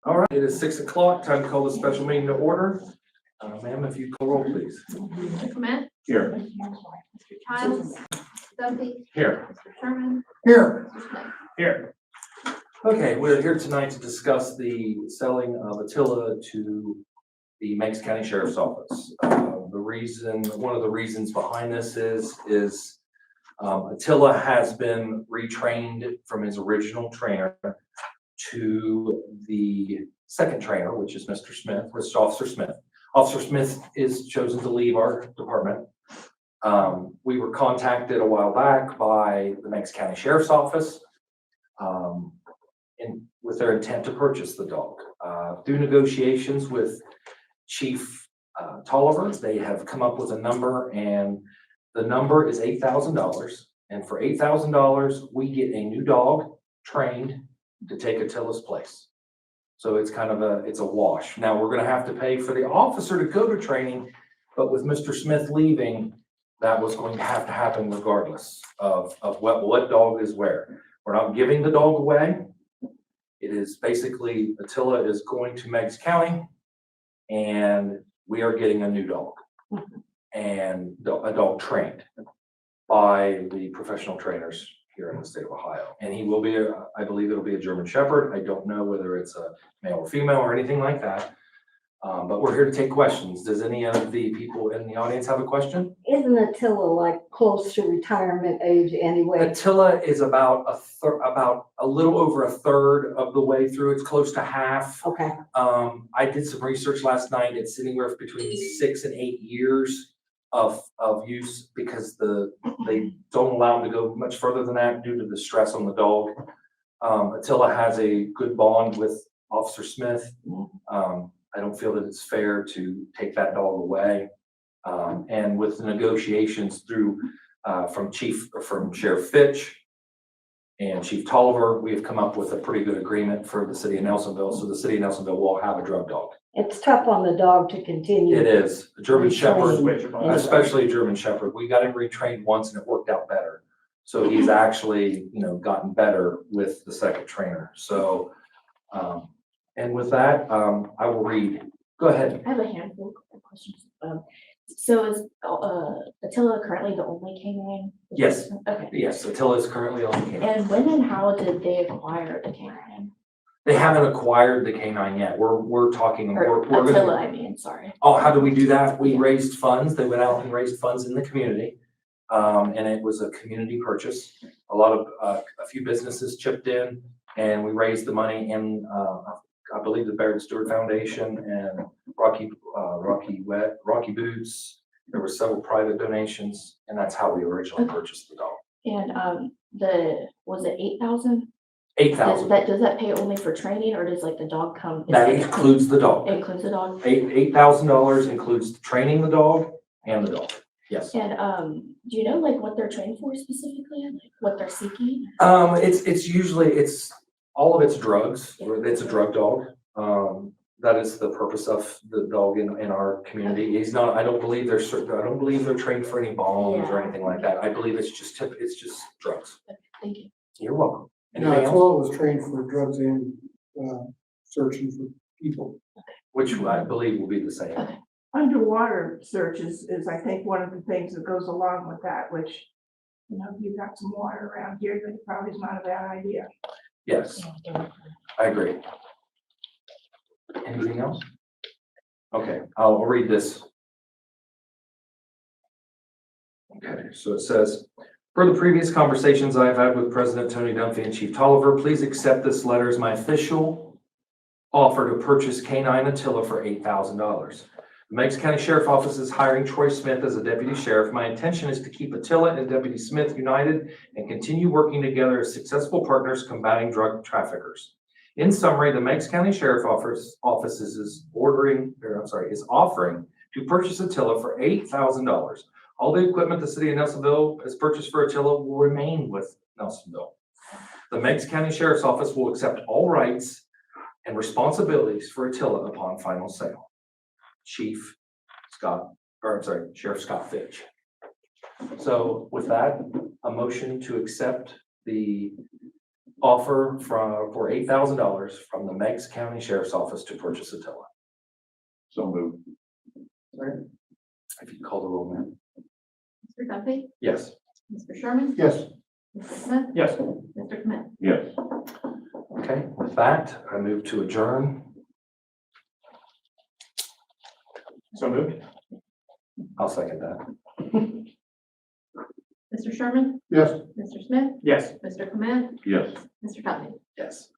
All right, it is 6 o'clock. Time to call the special meeting to order. Ma'am, if you call roll, please. Mr. Clement? Here. Mr. Childs? Duffy? Here. Mr. Sherman? Here. Mr. Knight? Here. Okay, we're here tonight to discuss the selling of Attila to the Meigs County Sheriff's Office. One of the reasons behind this is Attila has been retrained from his original trainer to the second trainer, which is Mr. Smith, which is Officer Smith. Officer Smith is chosen to leave our department. We were contacted a while back by the Meigs County Sheriff's Office with their intent to purchase the dog. Through negotiations with Chief Tolliver, they have come up with a number, and the number is $8,000. And for $8,000, we get a new dog trained to take Attila's place. So it's kind of it's a wash. Now we're gonna have to pay for the officer to go to training, but with Mr. Smith leaving, that was going to have to happen regardless of what dog is where. We're not giving the dog away. It is basically Attila is going to Meigs County and we are getting a new dog and a dog trained by the professional trainers here in the state of Ohio. And he will be, I believe it'll be a German Shepherd. I don't know whether it's a male or female or anything like that. But we're here to take questions. Does any of the people in the audience have a question? Isn't Attila like close to retirement age anyway? Attila is about a little over a third of the way through. It's close to half. Okay. I did some research last night. It's anywhere between 6 and 8 years of use because they don't allow them to go much further than that due to the stress on the dog. Attila has a good bond with Officer Smith. I don't feel that it's fair to take that dog away. And with the negotiations through from Sheriff Fitch and Chief Tolliver, we have come up with a pretty good agreement for the city of Nelsonville. So the city of Nelsonville will have a drug dog. It's tough on the dog to continue. It is. A German Shepherd, Retrained. especially a German Shepherd. We got him retrained once and it worked out better. So he's actually, gotten better with the second trainer. So, and with that, I will read. Go ahead. I have a handful of questions. So is Attila currently the only K9? Yes. Okay. Yes, Attila is currently on the K9. And when and how did they acquire the K9? They haven't acquired the K9 yet. We're talking. Or We're Attila, I mean, sorry. Oh, how do we do that? We raised funds. They went out and raised funds in the community. And it was a community purchase. A few businesses chipped in and we raised the money in, I believe the Barrett Stewart Foundation and Rocky Boots. There were several private donations and that's how we originally purchased the dog. And was it 8,000? 8,000. Does that pay only for training or does like the dog come? That includes the dog. It includes the dog? $8,000 includes training the dog and the dog. Yes. And do you know like what they're trained for specifically? Like what they're seeking? It's usually all of it's drugs. It's a drug dog. That is the purpose of the dog in our community. He's not. I don't believe they're trained for any bombs or anything like that. I believe it's just drugs. Thank you. You're welcome. No, Anything else? Attila was trained for drugs and searching for people. Which I believe will be the same. Okay. Underwater search is I think one of the things that goes along with that, which, if you've got some water around here, then it probably is not a bad idea. Yes, I agree. Anything else? Okay, I'll read this. Okay, so it says, per the previous conversations I've had with President Tony Dunphy and Chief Tolliver, please accept this letter as my official offer to purchase K9 Attila for $8,000. The Meigs County Sheriff Office is hiring Troy Smith as a deputy sheriff. My intention is to keep Attila and Deputy Smith united and continue working together as successful partners combating drug traffickers. In summary, the Meigs County Sheriff Office is offering to purchase Attila for $8,000. All the equipment the city of Nelsonville has purchased for Attila will remain with Nelsonville. The Meigs County Sheriff's Office will accept all rights and responsibilities for Attila upon final sale. Sheriff Scott Fitch. So with that, a motion to accept the offer for $8,000 from the Meigs County Sheriff's Office to purchase a Tilla. So moved. If you call the roll, ma'am. Mr. Duffy, Yes. Mr. Sherman, Yes. Mr. Smith, Yes. Mr. Clement. Yes. Okay, with that, I move to adjourn. So moved. I'll second that. Mr. Sherman, Yes. Mr. Smith, Yes. Mr. Clement, Yes. Mr. Duffy. Yes.